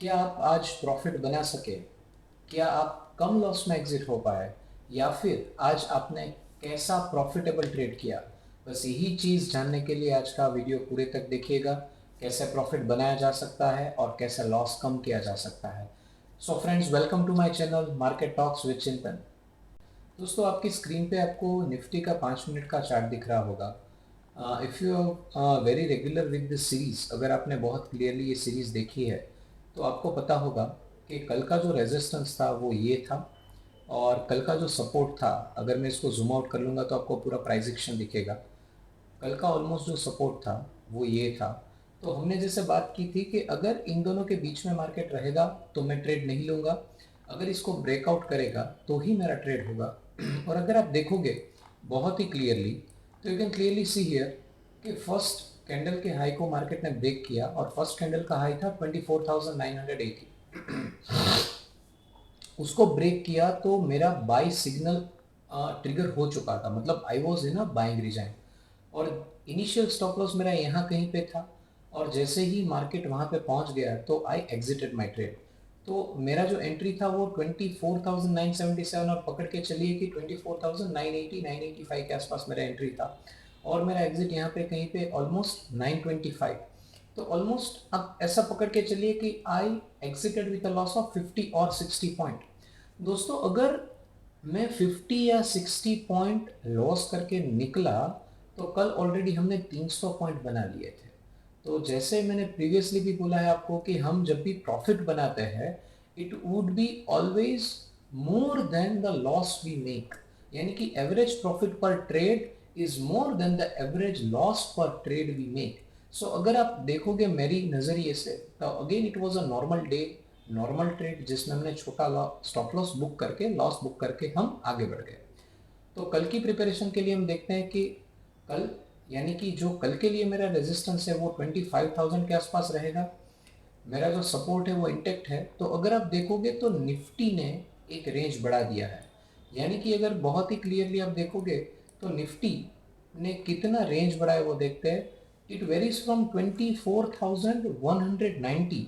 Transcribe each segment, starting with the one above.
क्या आप आज प्रॉफिट बना सके? क्या आप कम लॉस में एग्जिट हो पाए? या फिर आज आपने कैसा प्रॉफिटेबल ट्रेड किया? बस यही चीज़ जानने के लिए आज का वीडियो पूरे तक देखिएगा। कैसे प्रॉफिट बनाया जा सकता है और कैसे लॉस कम किया जा सकता है। So friends, welcome to my channel market talks with Chintan. दोस्तों, आपकी स्क्रीन पे आपको निफ्टी का 5 मिनट का चार्ट दिख रहा होगा। If you very regular with this series, अगर आपने बहुत क्लियरली ये सीरीज देखी है तो आपको पता होगा कि कल का जो रेजिस्टेंस था वो ये था, और कल का जो सपोर्ट था, अगर मैं इसको जूम आउट कर लूँगा तो आपको पूरा प्राइस एक्शन दिखेगा। कल का ऑलमोस्ट जो सपोर्ट था वो ये था। तो हमने जैसे बात की थी कि अगर इन दोनों के बीच में मार्केट रहेगा तो मैं ट्रेड नहीं लूँगा, अगर इसको ब्रेकआउट करेगा तो ही मेरा ट्रेड होगा। और अगर आप देखोगे बहुत ही क्लियरली, तो you can clearly see here कि फर्स्ट कैंडल के हाई को मार्केट ने ब्रेक किया, और फर्स्ट कैंडल का हाई था 24,980। उसको ब्रेक किया तो मेरा बाई सिग्नल ट्रिगर हो चुका था, मतलब I was in a buying region, और इनिशियल स्टॉप लॉस मेरा यहाँ कहीं पे था। और जैसे ही मार्केट वहाँ पे पहुँच गया तो आई एग्जिटेड माई ट्रेड। तो मेरा जो एंट्री था वो 24,977, और पकड़ के चलिए कि 24,980 985 के आसपास मेरा एंट्री था, और मेरा एग्जिट यहाँ पे कहीं पे ऑलमोस्ट 925। तो ऑलमोस्ट अब ऐसा पकड़ के चलिए कि I exited with a loss of 50 और 60 पॉइंट। दोस्तों, अगर मैं 50 या 60 पॉइंट लॉस करके निकला तो कल ऑलरेडी हमने 300 पॉइंट बना लिए थे। तो जैसे मैंने प्रीवियसली भी बोला है आपको कि हम जब भी प्रॉफिट बनाते हैं, it would be always more than the loss we make, यानी कि एवरेज प्रॉफिट पर trade is more than the average loss पर ट्रेड वी मेक। सो अगर आप देखोगे मेरी नज़रिए से, तो again it was a normal day, normal trade, जिसमें हमने छोटा स्टॉप लॉस बुक करके, लॉस बुक करके हम आगे बढ़ गए। तो कल की प्रिपरेशन के लिए हम देखते हैं कि कल, यानी कि जो कल के लिए मेरा रेजिस्टेंस है वो 25,000 के आसपास रहेगा। मेरा जो सपोर्ट है वो इंटेक्ट है। तो अगर आप देखोगे तो निफ्टी ने एक रेंज बढ़ा दिया है, यानी कि अगर बहुत ही क्लियरली आप देखोगे तो निफ्टी ने कितना रेंज बढ़ा है वो देखते हैं। इट वेरीज फ्रॉम 24,190,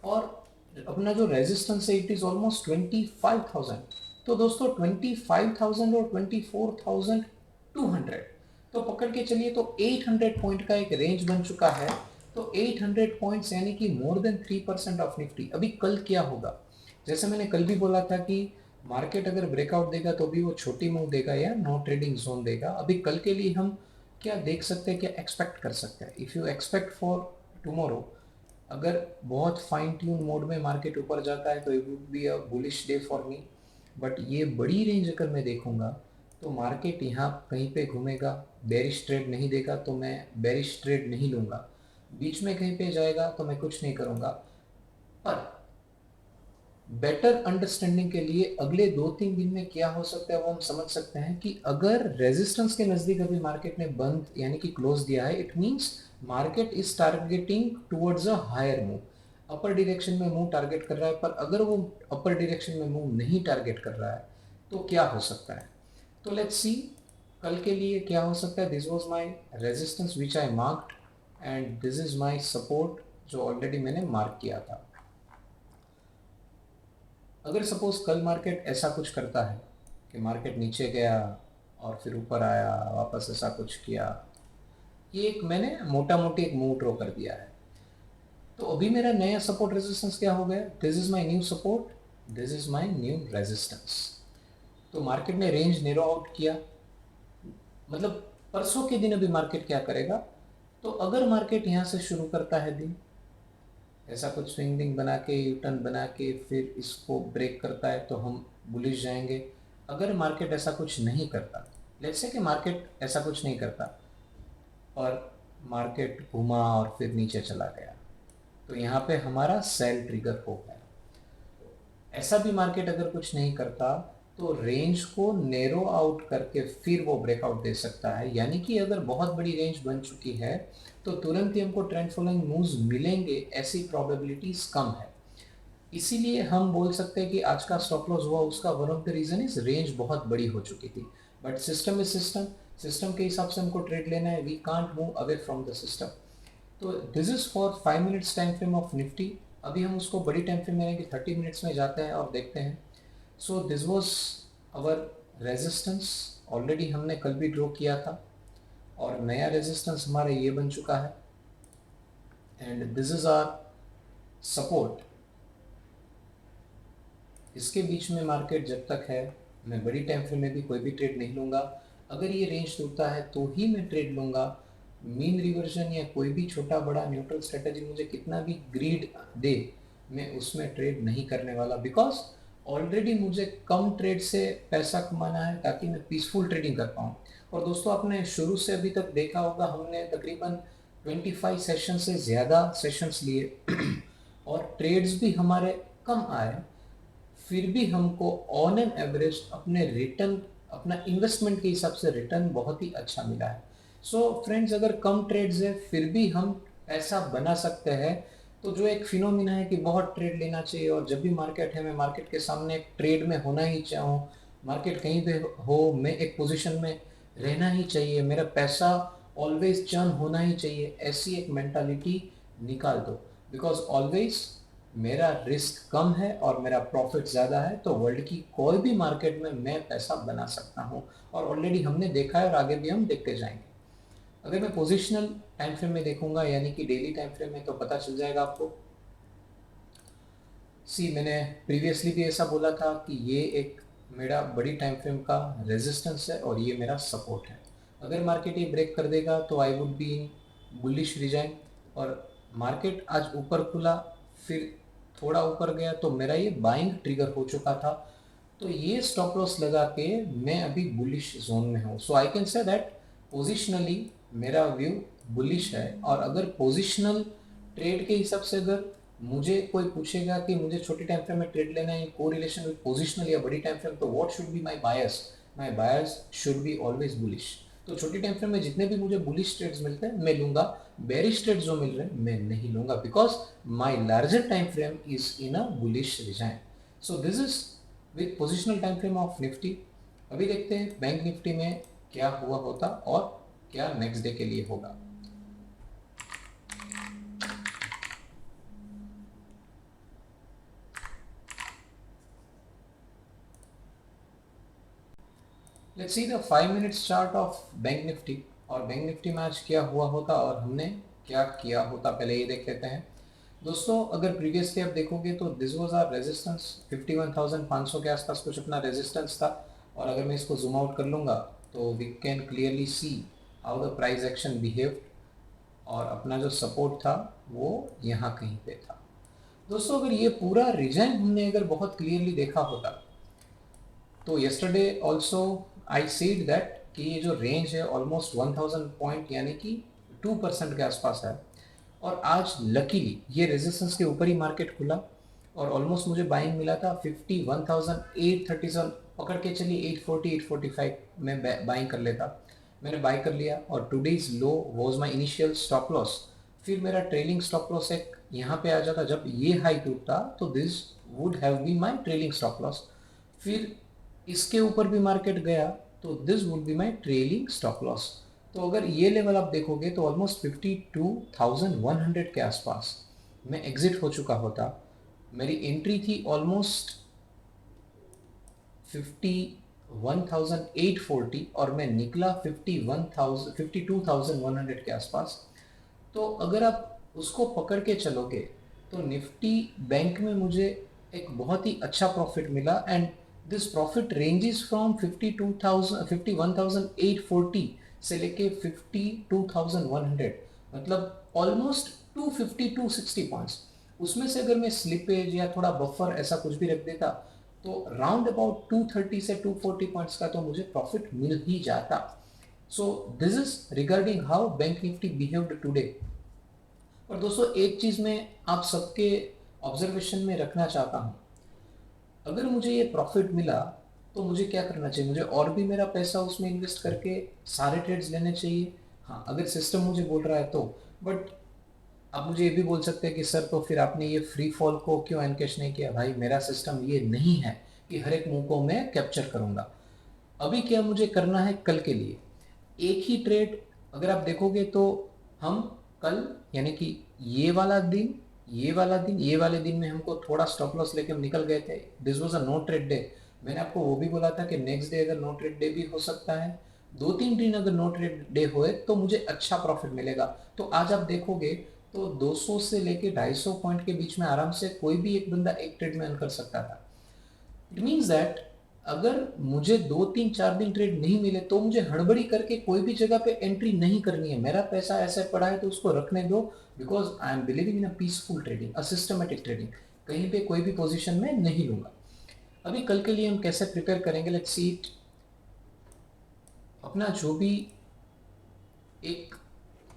और अपना जो रेजिस्टेंस है इट इज ऑलमोस्ट 25,000। तो दोस्तों, 25,000 और 24,200, तो पकड़ के चलिए तो 800 पॉइंट का एक रेंज बन चुका है। तो 800 पॉइंट्स यानी कि मोर देन 3% ऑफ निफ्टी। अभी कल क्या होगा? जैसे मैंने कल भी बोला था कि मार्केट अगर ब्रेकआउट देगा तो भी वो छोटी मूव देगा या नो ट्रेडिंग जोन देगा। अभी कल के लिए हम क्या देख सकते हैं, क्या एक्सपेक्ट कर सकते हैं? If you expect for tomorrow, अगर बहुत फाइन ट्यून मोड में मार्केट ऊपर जाता है तो it would be a bullish day for me. But ये बड़ी रेंज अगर मैं देखूंगा तो मार्केट यहाँ कहीं पे घूमेगा, बेरिश ट्रेड नहीं देगा तो मैं बेरिश ट्रेड नहीं लूँगा, बीच में कहीं पे जाएगा तो मैं कुछ नहीं करूँगा। पर बेटर अंडरस्टैंडिंग के लिए अगले 2-3 दिन में क्या हो सकता है वो हम समझ सकते हैं कि अगर रेजिस्टेंस के नज़दीक अभी मार्केट ने बंद यानी कि क्लोज दिया है, it means market is targeting towards a higher move, upper direction में मूव टारगेट कर रहा है। पर अगर वो अपर डायरेक्शन में मूव नहीं टारगेट कर रहा है तो क्या हो सकता है? तो लेट्स सी कल के लिए क्या हो सकता है। This was my resistance which I marked, and this is my support जो ऑलरेडी मैंने मार्क किया था। अगर सपोज कल मार्केट ऐसा कुछ करता है कि मार्केट नीचे गया और फिर ऊपर आया, वापस ऐसा कुछ किया, ये एक मैंने मोटा मोटी एक मूव ड्रॉ कर दिया है। तो अभी मेरा नया सपोर्ट रेजिस्टेंस क्या हो गया? This is my new support, this is my new resistance. तो मार्केट ने रेंज नेरो आउट किया, मतलब परसों के दिन अभी मार्केट क्या करेगा? तो अगर मार्केट यहाँ से शुरू करता है दिन, ऐसा कुछ स्विंग बना के, यू टर्न बना के, फिर इसको ब्रेक करता है तो हम बुलिश जाएंगे। अगर मार्केट ऐसा कुछ नहीं करता, लेट्स से कि मार्केट ऐसा कुछ नहीं करता और मार्केट घुमा और फिर नीचे चला गया, तो यहाँ पे हमारा सेल ट्रिगर हो गया। ऐसा भी मार्केट अगर कुछ नहीं करता तो रेंज को नेरो आउट करके फिर वो ब्रेकआउट दे सकता है, यानी कि अगर बहुत बड़ी रेंज बन चुकी है तो तुरंत ही हमको ट्रेंड फॉलोइंग मूव्स मिलेंगे, ऐसी प्रोबेबिलिटीज कम है। इसीलिए हम बोल सकते हैं कि आज का स्टॉप लॉस हुआ, उसका one of the reason is range बहुत बड़ी हो चुकी थी। But system is system, system के हिसाब से हमको ट्रेड लेना है, we can't move away from the system. तो this is for 5 minutes time frame of Nifty. अभी हम उसको बड़ी टाइम फ्रेम में यानी कि 30 मिनट्स में जाते हैं और देखते हैं। So this was our resistance, already हमने कल भी ड्रॉ किया था और नया रेजिस्टेंस हमारा ये बन चुका है and this is our support. इसके बीच में मार्केट जब तक है मैं बड़ी टाइम फ्रेम में भी कोई भी ट्रेड नहीं लूँगा। अगर ये रेंज टूटता है तो ही मैं ट्रेड लूँगा। मीन रिवर्जन या कोई भी छोटा बड़ा न्यूट्रल स्ट्रेटजी मुझे कितना भी ग्रीड दे, मैं उसमें ट्रेड नहीं करने वाला, बिकॉज ऑलरेडी मुझे कम ट्रेड से पैसा कमाना है ताकि मैं पीसफुल ट्रेडिंग कर पाऊँ। और दोस्तों आपने शुरू से अभी तक देखा होगा हमने तकरीबन 25 सेशन से ज़्यादा सेशंस लिए और ट्रेड्स भी हमारे कम आए, फिर भी हमको ऑन एन एवरेज अपने रिटर्न, अपना इन्वेस्टमेंट के हिसाब से रिटर्न बहुत ही अच्छा मिला है। सो फ्रेंड्स, अगर कम ट्रेड्स है फिर भी हम पैसा बना सकते हैं, तो जो एक फिनोमिना है कि बहुत ट्रेड लेना चाहिए और जब भी मार्केट है मैं मार्केट के सामने एक ट्रेड में होना ही चाहूँ, मार्केट कहीं पे हो मैं एक पोजीशन में रहना ही चाहिए, मेरा पैसा ऑलवेज चर्न होना ही चाहिए, ऐसी एक मेंटालिटी निकाल दो। बिकॉज ऑलवेज मेरा रिस्क कम है और मेरा प्रॉफिट ज़्यादा है, तो वर्ल्ड की कोई भी मार्केट में मैं पैसा बना सकता हूँ और ऑलरेडी हमने देखा है और आगे भी हम देखते जाएंगे। अगर मैं पोजिशनल टाइम फ्रेम में देखूंगा यानी कि डेली टाइम फ्रेम में, तो पता चल जाएगा आपको। मैंने प्रीवियसली भी ऐसा बोला था कि ये एक मेरा बड़ी टाइम फ्रेम का रेजिस्टेंस है और ये मेरा सपोर्ट है। अगर मार्केट ये ब्रेक कर देगा तो I would be in bullish resign, और मार्केट आज ऊपर खुला फिर थोड़ा ऊपर गया तो मेरा ये बाइंग ट्रिगर हो चुका था, तो ये स्टॉप लॉस लगा के मैं अभी बुलिश जोन में हूँ। So I can say that positionally मेरा व्यू बुलिश है। और अगर पोजिशनल ट्रेड के हिसाब से अगर मुझे कोई पूछेगा कि मुझे छोटी टाइम फ्रेम में ट्रेड लेना है को रिलेशन विद पोजिशनल या बड़ी टाइम फ्रेम, तो what should be my bias should be always bullish. तो छोटी टाइम फ्रेम में जितने भी मुझे बुलिश ट्रेड्स मिलते हैं मैं लूंगा, बेरिश ट्रेड्स जो मिल रहे हैं मैं नहीं लूंगा, because my larger time frame is in a bullish resign. So this is with positional time frame of Nifty. अभी देखते हैं बैंक निफ्टी में क्या हुआ होता और क्या नेक्स्ट डे के लिए होगा। Let's see the 5 minutes chart of bank Nifty, और बैंक निफ्टी में आज क्या हुआ होता और हमने क्या किया होता पहले ये देख लेते हैं। दोस्तों अगर प्रीवियसली आप देखोगे तो दिस वाज आवर रेजिस्टेंस 51,500 के आसपास कुछ अपना रेजिस्टेंस था, और अगर मैं इसको जूम आउट कर लूँगा तो we can clearly see how the price action behaved, और अपना जो सपोर्ट था वो यहाँ कहीं पे था। दोस्तों अगर ये पूरा रीजन हमने अगर बहुत क्लियरली देखा होता तो yesterday also I seed that कि ये जो रेंज है ऑलमोस्ट 1000 पॉइंट यानी कि 2% के आसपास है, और आज लकीली ये रेजिस्टेंस के ऊपर ही मार्केट खुला और ऑलमोस्ट मुझे बाइंग मिला था 51,837, पकड़ के चलिए 840 845 में बाइंग कर लेता। मैंने बाई कर लिया और today's low was my initial stop loss. फिर मेरा ट्रेलिंग स्टॉप लॉस एक यहाँ पे आ जाता, जब ये हाई टूटता तो this would have been my trailing stop loss. फिर इसके ऊपर भी मार्केट गया तो this would be my trailing stop loss. तो अगर ये लेवल आप देखोगे तो ऑलमोस्ट 52,100 के आसपास मैं एग्जिट हो चुका होता। मेरी एंट्री थी ऑलमोस्ट 51,840 और मैं निकला 52,100 के आसपास। तो अगर आप उसको पकड़ के चलोगे तो निफ्टी बैंक में मुझे एक बहुत ही अच्छा प्रॉफिट मिला, and this profit ranges from 51,840 से लेके 52,100, मतलब ऑलमोस्ट 250 260 पॉइंट्स। उसमें से अगर मैं स्लिपेज या थोड़ा बफर ऐसा कुछ भी रख देता तो राउंड अबाउट 230 से 240 पॉइंट्स का तो मुझे प्रॉफिट मिल ही जाता। सो this is regarding how bank Nifty behaved today. और दोस्तों एक चीज मैं आप सबके ऑब्जर्वेशन में रखना चाहता हूं, अगर मुझे ये प्रॉफिट मिला तो मुझे क्या करना चाहिए, मुझे और भी मेरा पैसा उसमें इन्वेस्ट करके सारे ट्रेड्स लेने चाहिए। हाँ अगर सिस्टम मुझे बोल रहा है तो, बट आप मुझे ये भी बोल सकते हैं कि सर तो फिर आपने ये फ्री फॉल को क्यों एनकैश नहीं किया। भाई मेरा सिस्टम ये नहीं है कि हर एक मूव को मैं कैप्चर करूंगा। अभी क्या मुझे करना है कल के लिए एक ही ट्रेड। अगर आप देखोगे तो हम कल यानी कि ये वाला दिन ये वाले दिन में हमको थोड़ा स्टॉप लॉस लेके हम निकल गए थे। This was a no trade day. मैंने आपको वो भी बोला था कि नेक्स्ट डे अगर नो ट्रेड डे भी हो सकता है, 2-3 दिन अगर नो ट्रेड डे होए तो मुझे अच्छा प्रॉफिट मिलेगा। तो आज आप देखोगे तो 200 से लेके 250 पॉइंट के बीच में आराम से कोई भी एक बंदा एक ट्रेड में अर्न कर सकता था। इट मीन्स दैट अगर मुझे 2-3-4 दिन ट्रेड नहीं मिले तो मुझे हड़बड़ी करके कोई भी जगह पे एंट्री नहीं करनी है। मेरा पैसा ऐसे पड़ा है तो उसको रखने दो, because I am believing in a peaceful trading, a systematic trading. कहीं पे कोई भी पोजीशन में नहीं लूंगा। अभी कल के लिए हम कैसे प्रिपेयर करेंगे, लेट्स सी इट। अपना जो भी एक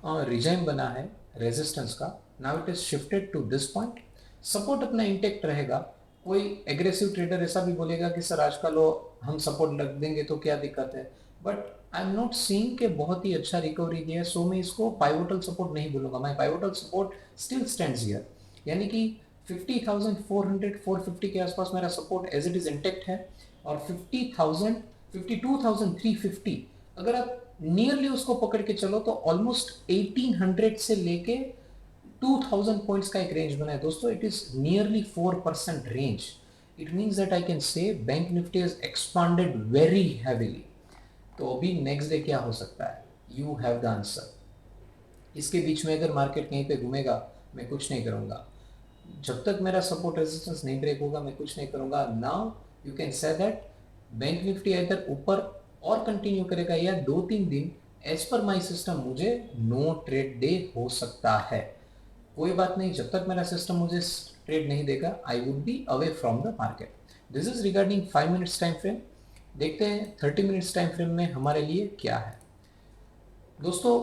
रिजाइम बना है रेजिस्टेंस का, now it is shifted to this point. Support अपना इंटेक्ट रहेगा। कोई एग्रेसिव ट्रेडर ऐसा भी बोलेगा कि सर आजकल वो हम सपोर्ट लग देंगे तो क्या दिक्कत है, but I am not seeing के बहुत ही अच्छा रिकवरी दिया है, सो मैं इसको पाइवोटल सपोर्ट नहीं बोलूंगा। My pivotal support still stands here, यानी कि 50,400 450 के आसपास मेरा support as it is intact है। और 50,000 52,350 अगर आप नियरली उसको पकड़ के चलो तो ऑलमोस्ट 1800 से लेके 2000 पॉइंट्स का एक रेंज बना है दोस्तों। It is nearly 4% range. It means that I can से bank Nifty is expanded very heavily. तो अभी नेक्स्ट डे क्या हो सकता है, यू हैव द आंसर। इसके बीच में अगर मार्केट कहीं पे घूमेगा मैं कुछ नहीं करूंगा। जब तक मेरा सपोर्ट रेजिस्टेंस नहीं ब्रेक होगा मैं कुछ नहीं करूंगा। Now you can say that bank Nifty इधर ऊपर और कंटिन्यू करेगा या 2-3 दिन एज पर माई सिस्टम मुझे नो ट्रेड डे हो सकता है। कोई बात नहीं, जब तक मेरा सिस्टम मुझे ट्रेड नहीं देगा I would be away from the market. This is regarding 5 minutes time frame. देखते हैं 30 मिनट्स टाइम फ्रेम में हमारे लिए क्या है। दोस्तों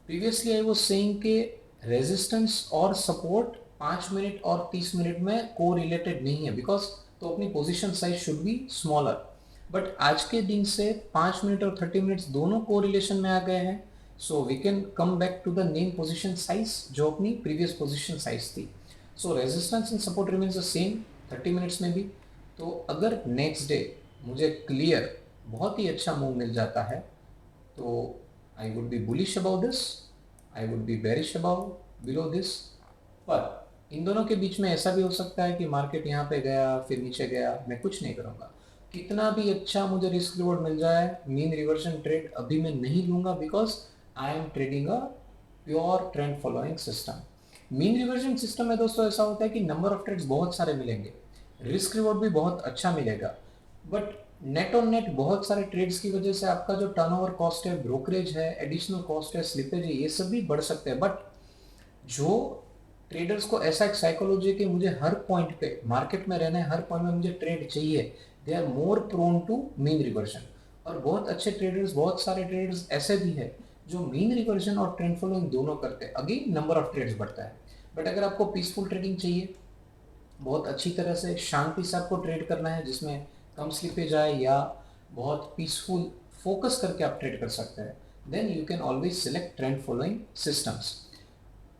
प्रीवियसली आई वाज सेइंग कि रेजिस्टेंस और सपोर्ट 5 मिनट और 30 मिनट में को रिलेटेड नहीं है, बिकॉज तो अपनी position size should be smaller. But आज के दिन से 5 मिनट और 30 मिनट्स दोनों को रिलेशन में आ गए हैं। So we can come back to the same position size जो अपनी प्रीवियस पोजीशन साइज थी। So resistance and support remains the same 30 minutes में भी। तो अगर नेक्स्ट डे मुझे क्लियर बहुत ही अच्छा मूव मिल जाता है तो I would be bullish about this, I would be bearish about below this। पर इन दोनों के बीच में ऐसा भी हो सकता है कि मार्केट यहाँ पे गया फिर नीचे गया, मैं कुछ नहीं करूँगा। कितना भी अच्छा मुझे रिस्क रिवॉर्ड मिल जाए, मीन रिवर्जन ट्रेड अभी मैं नहीं लूँगा, because I am trading a pure trend following system. Mean reversion system में दोस्तों ऐसा होता है कि नंबर ऑफ ट्रेड्स बहुत सारे मिलेंगे, रिस्क रिवॉर्ड भी बहुत अच्छा मिलेगा, बट नेट ऑन नेट बहुत सारे ट्रेड्स की वजह से आपका जो टर्नओवर कॉस्ट है, ब्रोकरेज है, एडिशनल कॉस्ट है, स्लिपेज है, ये सब भी बढ़ सकते हैं। बट जो ट्रेडर्स को ऐसा एक साइकोलॉजी है कि मुझे हर पॉइंट पे मार्केट में रहना है, हर पॉइंट में मुझे ट्रेड चाहिए, they are more prone to mean reversion. और बहुत अच्छे ट्रेडर्स, बहुत सारे ट्रेडर्स ऐसे भी है जो मीन रिवर्जन और ट्रेंड फॉलोइंग दोनों करते हैं, अगेन नंबर ऑफ ट्रेड्स बढ़ता है। बट अगर आपको पीसफुल ट्रेडिंग चाहिए, बहुत अच्छी तरह से शांति से आपको ट्रेड करना है जिसमें कम स्लिपेज आए या बहुत पीसफुल फोकस करके आप ट्रेड कर सकते हैं, then you can always select trend following systems.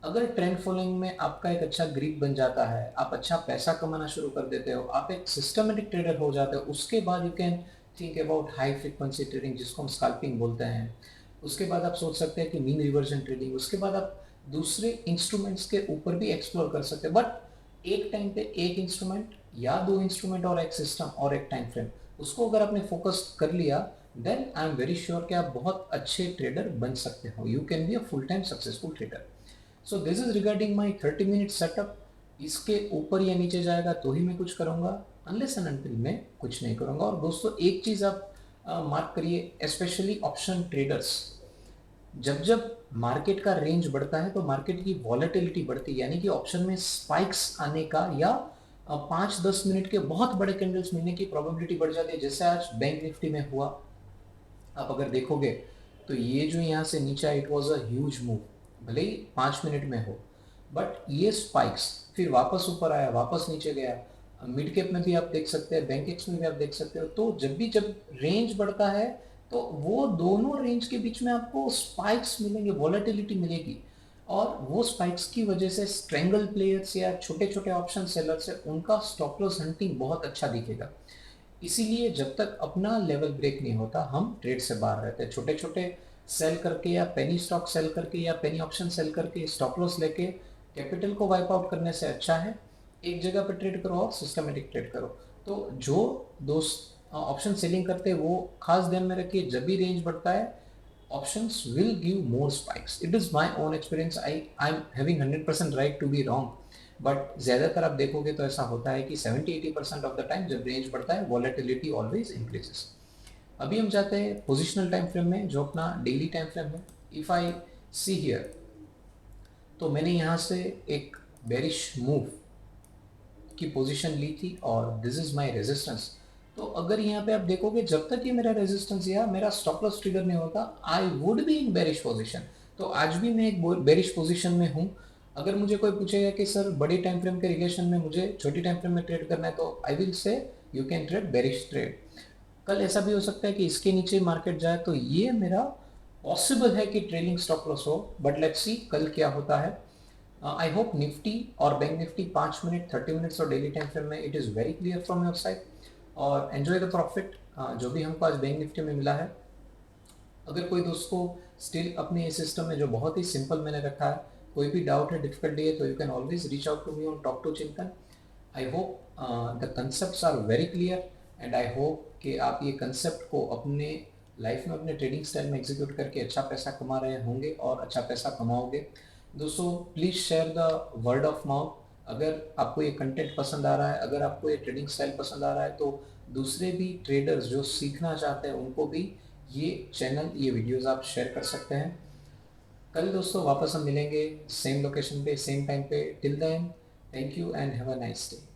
अगर ट्रेंड फॉलोइंग में आपका एक अच्छा ग्रिप बन जाता है, आप अच्छा पैसा कमाना शुरू कर देते हो, आप एक सिस्टमेटिक ट्रेडर हो जाते हो, उसके बाद you can think about high frequency trading जिसको हम स्कैल्पिंग बोलते हैं। उसके बाद आप सोच सकते हैं कि मीन रिवर्जन ट्रेडिंग, उसके बाद आप दूसरे इंस्ट्रूमेंट्स के ऊपर भी एक्सप्लोर कर सकते हैं। बट एक टाइम पे एक इंस्ट्रूमेंट या दो इंस्ट्रूमेंट और एक सिस्टम और एक टाइम फ्रेम, उसको अगर आपने फोकस कर लिया then I am very sure कि आप बहुत अच्छे ट्रेडर बन सकते हो। You can be a full time successful trader. So this is regarding my 30 minute setup. इसके ऊपर या नीचे जाएगा तो ही मैं कुछ करूँगा, अनलेस एंड अनटिल मैं कुछ नहीं करूँगा। और दोस्तों एक चीज़ आप मार्क करिए, स्पेशली ऑप्शन ट्रेडर्स, जब जब मार्केट का रेंज बढ़ता है तो मार्केट की वॉलेटिलिटी बढ़ती है, यानी कि ऑप्शन में स्पाइक्स आने का या 5-10 मिनट के बहुत बड़े कैंडल्स मिलने की प्रोबेबिलिटी बढ़ जाती है, जैसे आज बैंक निफ्टी में हुआ। आप अगर देखोगे तो ये जो यहाँ से नीचे it was a huge move, भले ही 5 मिनट में हो, बट ये स्पाइक्स फिर वापस ऊपर आया, वापस नीचे गया। मिड कैप में भी आप देख सकते हैं, बैंक एक्स में भी आप देख सकते हो। तो जब रेंज बढ़ता है तो वो दोनों रेंज के बीच में आपको स्पाइक्स मिलेंगे, वॉलेटिलिटी मिलेगी, और वो स्पाइक्स की वजह से स्ट्रेंगल प्लेयर्स या छोटे छोटे ऑप्शन सेलर्स है उनका स्टॉप लॉस हंटिंग बहुत अच्छा दिखेगा। इसीलिए जब तक अपना लेवल ब्रेक नहीं होता हम ट्रेड से बाहर रहते हैं। छोटे छोटे सेल करके या पेनी स्टॉक सेल करके या पेनी ऑप्शन सेल करके स्टॉप लॉस लेके कैपिटल को वाइप आउट करने से अच्छा है एक जगह पे ट्रेड करो और सिस्टमेटिक ट्रेड करो। तो जो दोस्त ऑप्शन सेलिंग करते हैं वो खास ध्यान में रखिए, जब भी रेंज बढ़ता है options will give more spikes. It is my own experience. I'm having 100% right to be wrong. But ज़्यादातर आप देखोगे तो ऐसा होता है कि 70-80% ऑफ द टाइम जब रेंज बढ़ता है वॉलेटिलिटी ऑलवेज इंक्रीजेस। अभी हम जाते हैं पोजिशनल टाइम फ्रेम में जो अपना डेली टाइम फ्रेम है। इफ़ आई सी हियर, तो मैंने यहाँ से एक बेरिश मूव की पोजीशन ली थी और दिस इज माय रेजिस्टेंस। तो अगर यहाँ पे आप देखोगे जब तक ये मेरा रेजिस्टेंस या मेरा स्टॉप लॉस ट्रिगर नहीं होता I would be in bearish position. तो आज भी मैं एक बेरिश पोजीशन में हूँ। अगर मुझे कोई पूछेगा कि सर बड़ी टाइम फ्रेम के रिलेशन में मुझे छोटी टाइम फ्रेम में ट्रेड करना है, तो I will say you can trade bearish trade. कल ऐसा भी हो सकता है कि इसके नीचे मार्केट जाए, तो ये मेरा पॉसिबल है कि ट्रेलिंग स्टॉप लॉस हो, बट लेट्स सी कल क्या होता है। आई होप निफ्टी और बैंक निफ्टी 5 मिनट 30 मिनट्स और डेली टाइम फ्रेम में it is very clear from your side, और एंजॉय द प्रॉफिट जो भी हमको आज बैंक निफ्टी में मिला है। अगर कोई दोस्त को स्टिल अपने इस सिस्टम में जो बहुत ही सिंपल मैंने रखा है कोई भी डाउट है डिफिकल्टी है, तो you can always reach out to me on talk to Chintan. I hope the concept are very clear and I hope कि आप ये कंसेप्ट को अपने लाइफ में अपने ट्रेडिंग स्टाइल में एग्जीक्यूट करके अच्छा पैसा कमा रहे होंगे और अच्छा पैसा कमाओगे। दोस्तों please share the word of mouth. अगर आपको ये कंटेंट पसंद आ रहा है, अगर आपको ये ट्रेडिंग स्टाइल पसंद आ रहा है, तो दूसरे भी ट्रेडर्स जो सीखना चाहते हैं उनको भी ये चैनल ये वीडियोस आप शेयर कर सकते हैं। कल दोस्तों वापस हम मिलेंगे सेम लोकेशन पे सेम टाइम पे। Till then thank you and have a nice day.